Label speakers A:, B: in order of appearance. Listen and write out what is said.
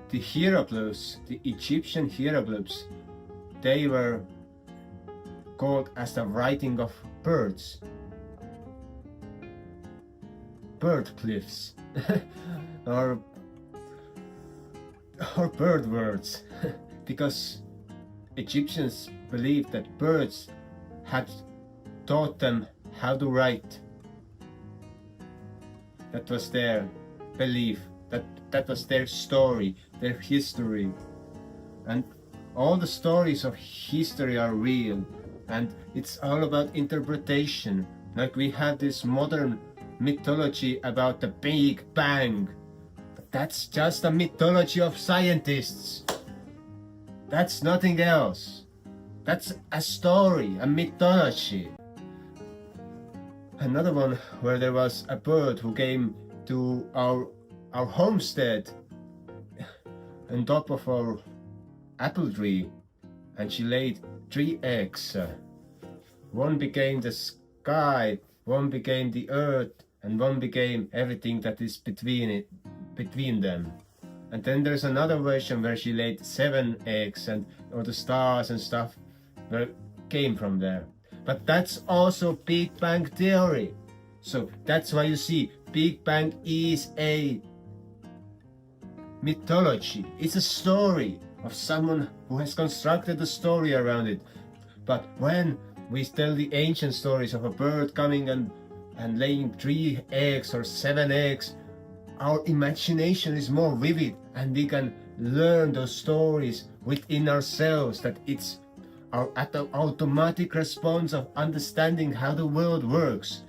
A: the hieroglyphs, the Egyptian hieroglyphs, they were called as the writing of birds. Bird glyphs or bird words because Egyptians believed that birds had taught them how to write. That was their belief, that was their story, their history. And all the stories of history are real, and it's all about interpretation. Like we have this modern mythology about the Big Bang, but that's just a mythology of scientists. That's nothing else. That's a story, a mythology. Another one where there was a bird who came to our homestead on top of our apple tree, and she laid 3 eggs. One became the sky, one became the earth, and one became everything that is between them. And then there's another version where she laid 7 eggs, and all the stars and stuff came from there. But that's also Big Bang theory. So that's why you see Big Bang is a mythology. It's a story of someone who has constructed a story around it. But when we tell the ancient stories of a bird coming and laying 3 eggs or 7 eggs, our imagination is more vivid, and we can learn those stories within ourselves, that it's our automatic response of understanding how the world works.